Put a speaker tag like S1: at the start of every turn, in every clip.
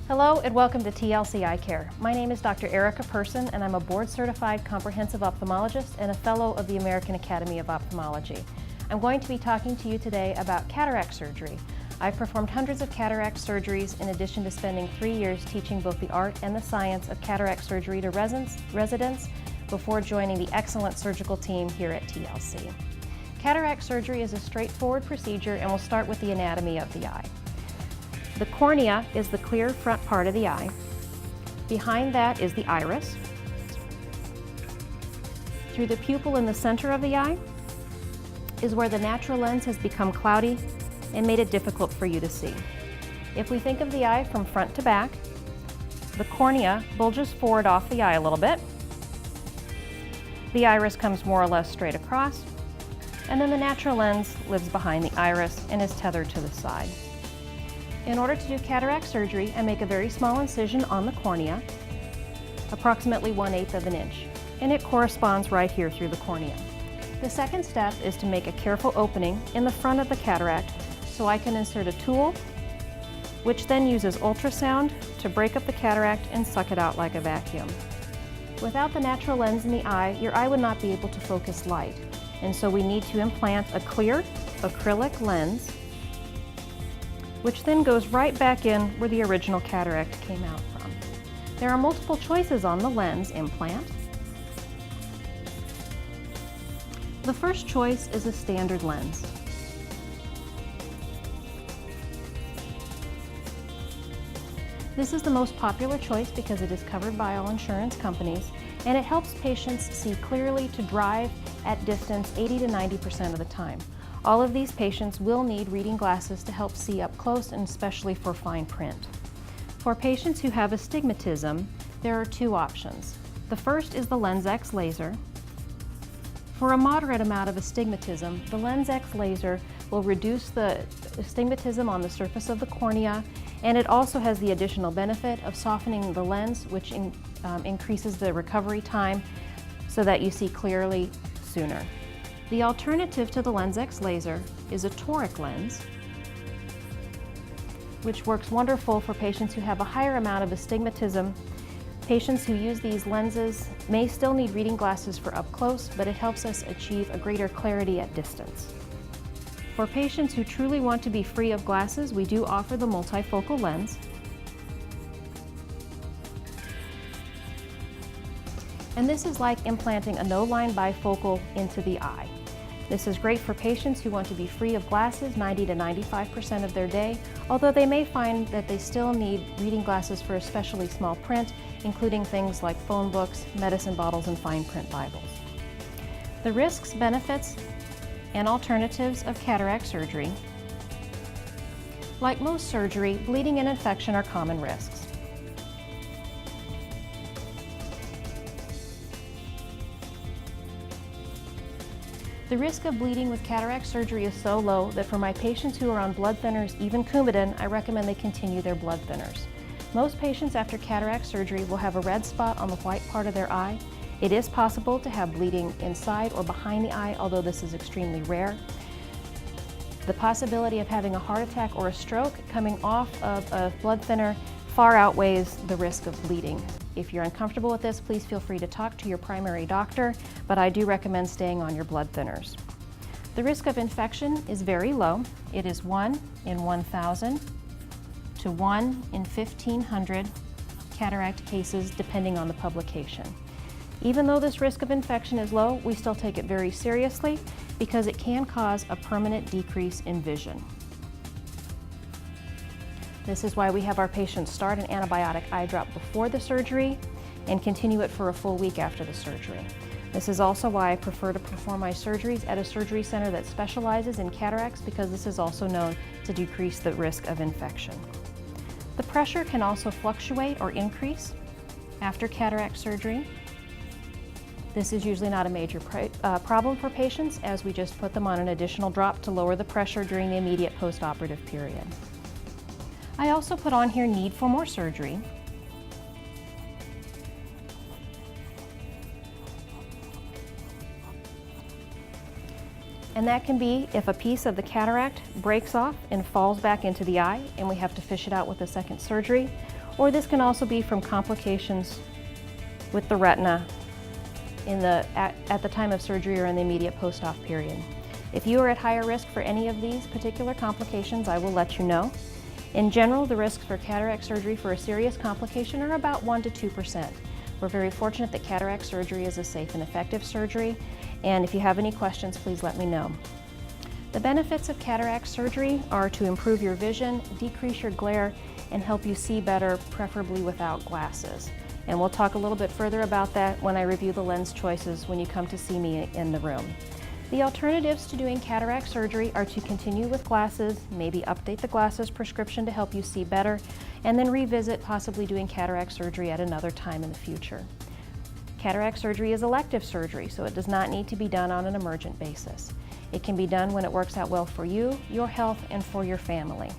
S1: Hello and welcome to TLC Eye Care. My name is Dr. Erica Person and I'm a board-certified comprehensive ophthalmologist and a fellow of the American Academy of Ophthalmology. I'm going to be talking to you today about cataract surgery. I've performed hundreds of cataract surgeries in addition to spending 3 years teaching both the art and the science of cataract surgery to residents before joining the excellent surgical team here at TLC. Cataract surgery is a straightforward procedure and we'll start with the anatomy of the eye. The cornea is the clear front part of the eye. Behind that is the iris. Through the pupil in the center of the eye is where the natural lens has become cloudy and made it difficult for you to see. If we think of the eye from front to back, the cornea bulges forward off the eye a little bit. The iris comes more or less straight across, and then the natural lens lives behind the iris and is tethered to the side. In order to do cataract surgery, I make a very small incision on the cornea, approximately 1/8 of an inch, and it corresponds right here through the cornea. The second step is to make a careful opening in the front of the cataract so I can insert a tool, which then uses ultrasound to break up the cataract and suck it out like a vacuum. Without the natural lens in the eye, your eye would not be able to focus light, and so we need to implant a clear acrylic lens, which then goes right back in where the original cataract came out from. There are multiple choices on the lens implant. The first choice is a standard lens. This is the most popular choice because it is covered by all insurance companies, and it helps patients see clearly to drive at distance 80 to 90% of the time. All of these patients will need reading glasses to help see up close, and especially for fine print. For patients who have astigmatism, there are two options. The first is the LensX laser. For a moderate amount of astigmatism, the LensX laser will reduce the astigmatism on the surface of the cornea, and it also has the additional benefit of softening the lens, which increases the recovery time so that you see clearly sooner. The alternative to the LensX laser is a toric lens, which works wonderful for patients who have a higher amount of astigmatism. Patients who use these lenses may still need reading glasses for up close, but it helps us achieve a greater clarity at distance. For patients who truly want to be free of glasses, we do offer the multifocal lens. And this is like implanting a no-line bifocal into the eye. This is great for patients who want to be free of glasses 90 to 95% of their day, although they may find that they still need reading glasses for especially small print, including things like phone books, medicine bottles, and fine print Bibles. The risks, benefits, and alternatives of cataract surgery. Like most surgery, bleeding and infection are common risks. The risk of bleeding with cataract surgery is so low that for my patients who are on blood thinners, even Coumadin, I recommend they continue their blood thinners. Most patients after cataract surgery will have a red spot on the white part of their eye. It is possible to have bleeding inside or behind the eye, although this is extremely rare. The possibility of having a heart attack or a stroke coming off of a blood thinner far outweighs the risk of bleeding. If you're uncomfortable with this, please feel free to talk to your primary doctor, but I do recommend staying on your blood thinners. The risk of infection is very low. It is 1 in 1,000 to 1 in 1,500 cataract cases, depending on the publication. Even though this risk of infection is low, we still take it very seriously because it can cause a permanent decrease in vision. This is why we have our patients start an antibiotic eye drop before the surgery and continue it for a full week after the surgery. This is also why I prefer to perform my surgeries at a surgery center that specializes in cataracts, because this is also known to decrease the risk of infection. The pressure can also fluctuate or increase after cataract surgery. This is usually not a major problem for patients, as we just put them on an additional drop to lower the pressure during the immediate post-operative period. I also put on here need for more surgery. And that can be if a piece of the cataract breaks off and falls back into the eye and we have to fish it out with a second surgery, or this can also be from complications with the retina at the time of surgery or in the immediate post-op period. If you are at higher risk for any of these particular complications, I will let you know. In general, the risks for cataract surgery for a serious complication are about 1 to 2%. We're very fortunate that cataract surgery is a safe and effective surgery, and if you have any questions, please let me know. The benefits of cataract surgery are to improve your vision, decrease your glare, and help you see better, preferably without glasses. And we'll talk a little bit further about that when I review the lens choices when you come to see me in the room. The alternatives to doing cataract surgery are to continue with glasses, maybe update the glasses prescription to help you see better, and then revisit possibly doing cataract surgery at another time in the future. Cataract surgery is elective surgery, so it does not need to be done on an emergent basis. It can be done when it works out well for you, your health, and for your family.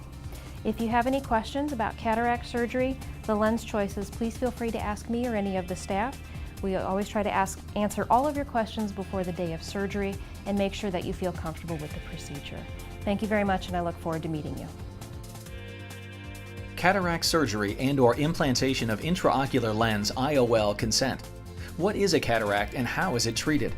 S1: If you have any questions about cataract surgery, the lens choices, please feel free to ask me or any of the staff. We always try to answer all of your questions before the day of surgery and make sure that you feel comfortable with the procedure. Thank you very much, and I look forward to meeting you.
S2: Cataract surgery and/or implantation of intraocular lens IOL consent. What is a cataract and how is it treated?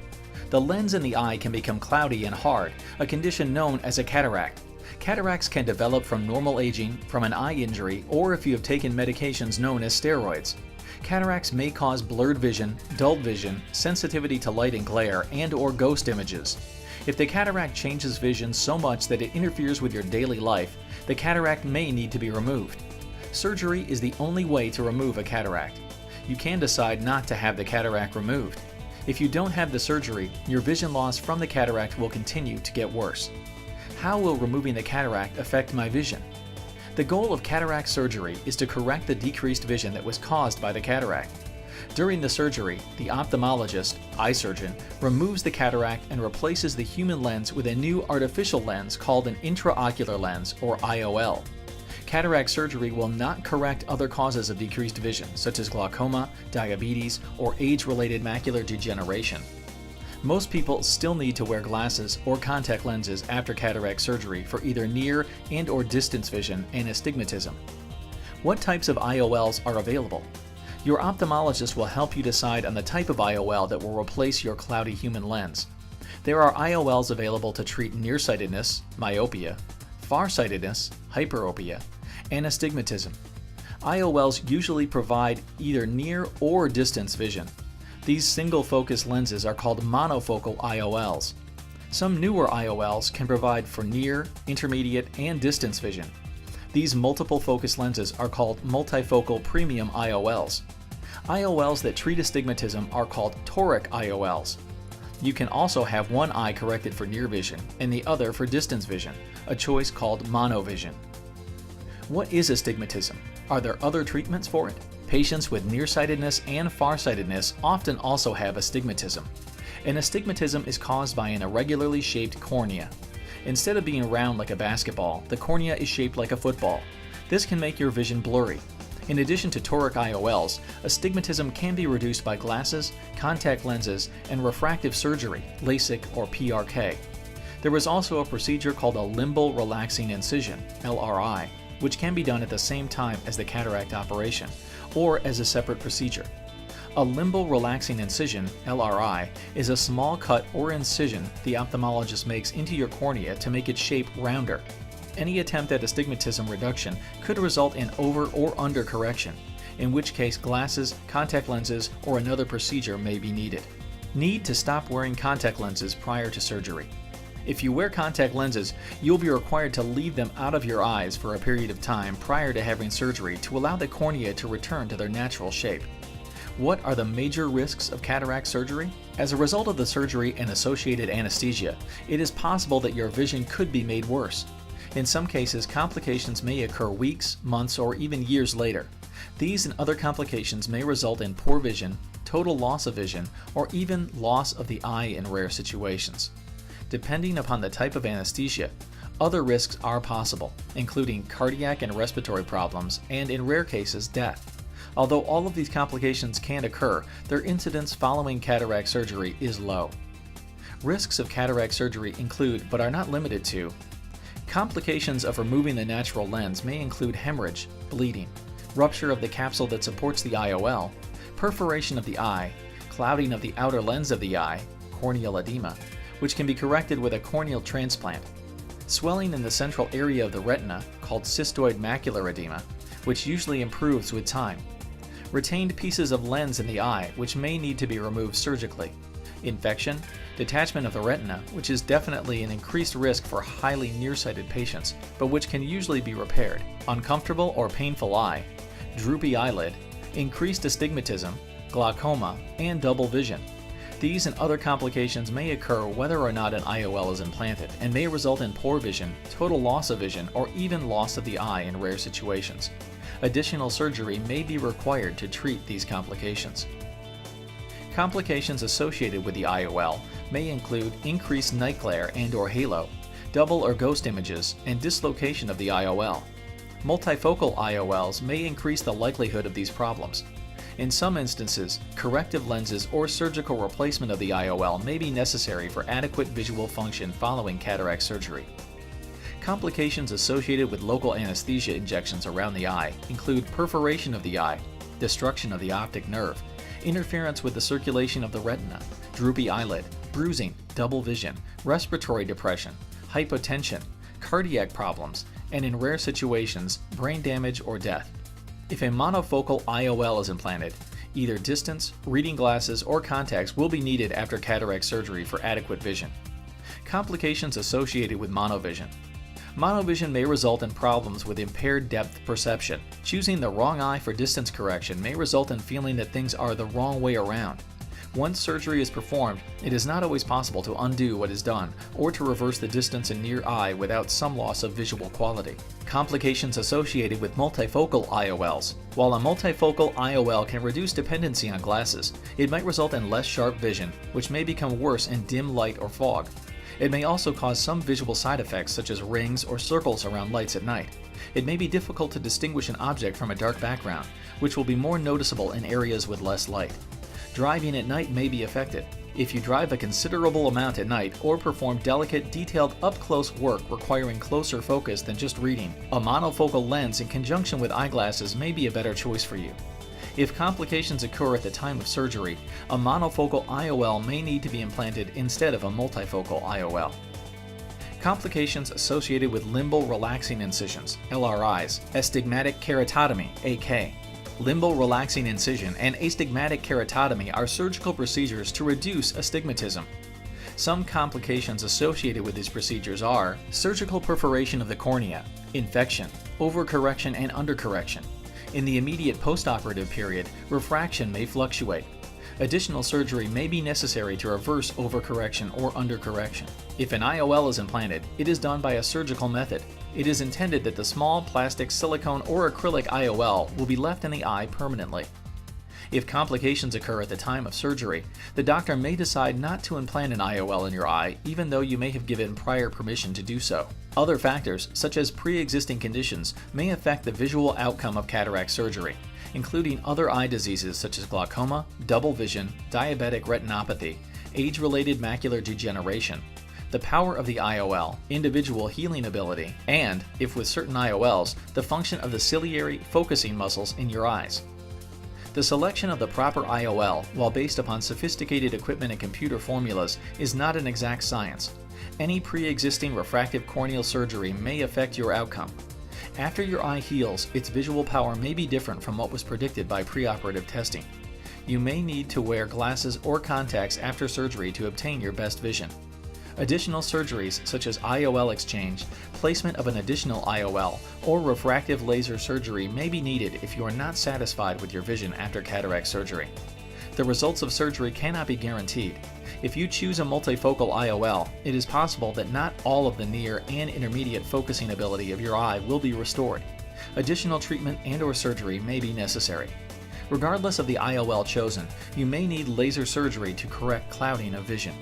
S2: The lens in the eye can become cloudy and hard, a condition known as a cataract. Cataracts can develop from normal aging, from an eye injury, or if you have taken medications known as steroids. Cataracts may cause blurred vision, dulled vision, sensitivity to light and glare, and/or ghost images. If the cataract changes vision so much that it interferes with your daily life, the cataract may need to be removed. Surgery is the only way to remove a cataract. You can decide not to have the cataract removed. If you don't have the surgery, your vision loss from the cataract will continue to get worse. How will removing the cataract affect my vision? The goal of cataract surgery is to correct the decreased vision that was caused by the cataract. During the surgery, the ophthalmologist, eye surgeon, removes the cataract and replaces the human lens with a new artificial lens called an intraocular lens, or IOL. Cataract surgery will not correct other causes of decreased vision, such as glaucoma, diabetes, or age-related macular degeneration. Most people still need to wear glasses or contact lenses after cataract surgery for either near and/or distance vision and astigmatism. What types of IOLs are available? Your ophthalmologist will help you decide on the type of IOL that will replace your cloudy human lens. There are IOLs available to treat nearsightedness, myopia, farsightedness, hyperopia, and astigmatism. IOLs usually provide either near or distance vision. These single-focus lenses are called monofocal IOLs. Some newer IOLs can provide for near, intermediate, and distance vision. These multiple-focus lenses are called multifocal premium IOLs. IOLs that treat astigmatism are called toric IOLs. You can also have one eye corrected for near vision and the other for distance vision, a choice called monovision. What is astigmatism? Are there other treatments for it? Patients with nearsightedness and farsightedness often also have astigmatism. An astigmatism is caused by an irregularly shaped cornea. Instead of being round like a basketball, the cornea is shaped like a football. This can make your vision blurry. In addition to toric IOLs, astigmatism can be reduced by glasses, contact lenses, and refractive surgery, LASIK or PRK. There is also a procedure called a limbal relaxing incision, LRI, which can be done at the same time as the cataract operation, or as a separate procedure. A limbal relaxing incision, LRI, is a small cut or incision the ophthalmologist makes into your cornea to make its shape rounder. Any attempt at astigmatism reduction could result in over or under correction, in which case glasses, contact lenses, or another procedure may be needed. Need to stop wearing contact lenses prior to surgery. If you wear contact lenses, you'll be required to leave them out of your eyes for a period of time prior to having surgery to allow the cornea to return to their natural shape. What are the major risks of cataract surgery? As a result of the surgery and associated anesthesia, it is possible that your vision could be made worse. In some cases, complications may occur weeks, months, or even years later. These and other complications may result in poor vision, total loss of vision, or even loss of the eye in rare situations. Depending upon the type of anesthesia, other risks are possible, including cardiac and respiratory problems, and in rare cases, death. Although all of these complications can occur, their incidence following cataract surgery is low. Risks of cataract surgery include, but are not limited to, complications of removing the natural lens may include hemorrhage, bleeding, rupture of the capsule that supports the IOL, perforation of the eye, clouding of the outer lens of the eye, corneal edema, which can be corrected with a corneal transplant, swelling in the central area of the retina, called cystoid macular edema, which usually improves with time, retained pieces of lens in the eye, which may need to be removed surgically, infection, detachment of the retina, which is definitely an increased risk for highly nearsighted patients, but which can usually be repaired, uncomfortable or painful eye, droopy eyelid, increased astigmatism, glaucoma, and double vision. These and other complications may occur whether or not an IOL is implanted and may result in poor vision, total loss of vision, or even loss of the eye in rare situations. Additional surgery may be required to treat these complications. Complications associated with the IOL may include increased night glare and/or halo, double or ghost images, and dislocation of the IOL. Multifocal IOLs may increase the likelihood of these problems. In some instances, corrective lenses or surgical replacement of the IOL may be necessary for adequate visual function following cataract surgery. Complications associated with local anesthesia injections around the eye include perforation of the eye, destruction of the optic nerve, interference with the circulation of the retina, droopy eyelid, bruising, double vision, respiratory depression, hypotension, cardiac problems, and in rare situations, brain damage or death. If a monofocal IOL is implanted, either distance, reading glasses, or contacts will be needed after cataract surgery for adequate vision. Complications associated with monovision. Monovision may result in problems with impaired depth perception. Choosing the wrong eye for distance correction may result in feeling that things are the wrong way around. Once surgery is performed, it is not always possible to undo what is done or to reverse the distance in near eye without some loss of visual quality. Complications associated with multifocal IOLs. While a multifocal IOL can reduce dependency on glasses, it might result in less sharp vision, which may become worse in dim light or fog. It may also cause some visual side effects such as rings or circles around lights at night. It may be difficult to distinguish an object from a dark background, which will be more noticeable in areas with less light. Driving at night may be affected. If you drive a considerable amount at night or perform delicate, detailed, up-close work requiring closer focus than just reading, a monofocal lens in conjunction with eyeglasses may be a better choice for you. If complications occur at the time of surgery, a monofocal IOL may need to be implanted instead of a multifocal IOL. Complications associated with limbal relaxing incisions, LRIs, astigmatic keratotomy, AK. Limbal relaxing incision and astigmatic keratotomy are surgical procedures to reduce astigmatism. Some complications associated with these procedures are surgical perforation of the cornea, infection, overcorrection and undercorrection. In the immediate postoperative period, refraction may fluctuate. Additional surgery may be necessary to reverse overcorrection or undercorrection. If an IOL is implanted, it is done by a surgical method. It is intended that the small plastic, silicone, or acrylic IOL will be left in the eye permanently. If complications occur at the time of surgery, the doctor may decide not to implant an IOL in your eye even though you may have given prior permission to do so. Other factors, such as pre-existing conditions, may affect the visual outcome of cataract surgery, including other eye diseases such as glaucoma, double vision, diabetic retinopathy, age-related macular degeneration, the power of the IOL, individual healing ability, and, if with certain IOLs, the function of the ciliary focusing muscles in your eyes. The selection of the proper IOL, while based upon sophisticated equipment and computer formulas, is not an exact science. Any pre-existing refractive corneal surgery may affect your outcome. After your eye heals, its visual power may be different from what was predicted by preoperative testing. You may need to wear glasses or contacts after surgery to obtain your best vision. Additional surgeries such as IOL exchange, placement of an additional IOL, or refractive laser surgery may be needed if you are not satisfied with your vision after cataract surgery. The results of surgery cannot be guaranteed. If you choose a multifocal IOL, it is possible that not all of the near and intermediate focusing ability of your eye will be restored. Additional treatment and/or surgery may be necessary. Regardless of the IOL chosen, you may need laser surgery to correct clouding of vision.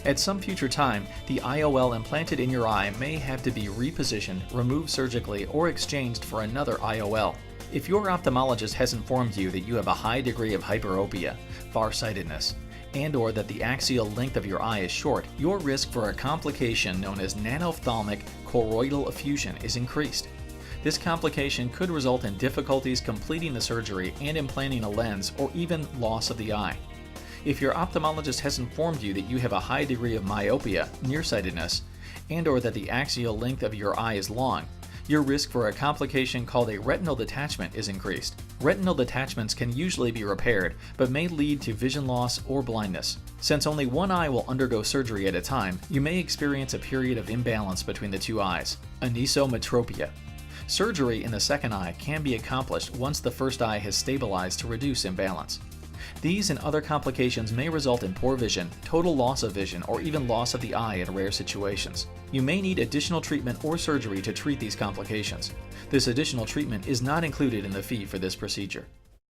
S2: At some future time, the IOL implanted in your eye may have to be repositioned, removed surgically, or exchanged for another IOL. If your ophthalmologist has informed you that you have a high degree of hyperopia, farsightedness, and/or that the axial length of your eye is short, your risk for a complication known as nanophthalmic choroidal effusion is increased. This complication could result in difficulties completing the surgery and implanting a lens, or even loss of the eye. If your ophthalmologist has informed you that you have a high degree of myopia, nearsightedness, and/or that the axial length of your eye is long, your risk for a complication called a retinal detachment is increased. Retinal detachments can usually be repaired, but may lead to vision loss or blindness. Since only one eye will undergo surgery at a time, you may experience a period of imbalance between the two eyes, anisometropia. Surgery in the second eye can be accomplished once the first eye has stabilized to reduce imbalance. These and other complications may result in poor vision, total loss of vision, or even loss of the eye in rare situations. You may need additional treatment or surgery to treat these complications. This additional treatment is not included in the fee for this procedure.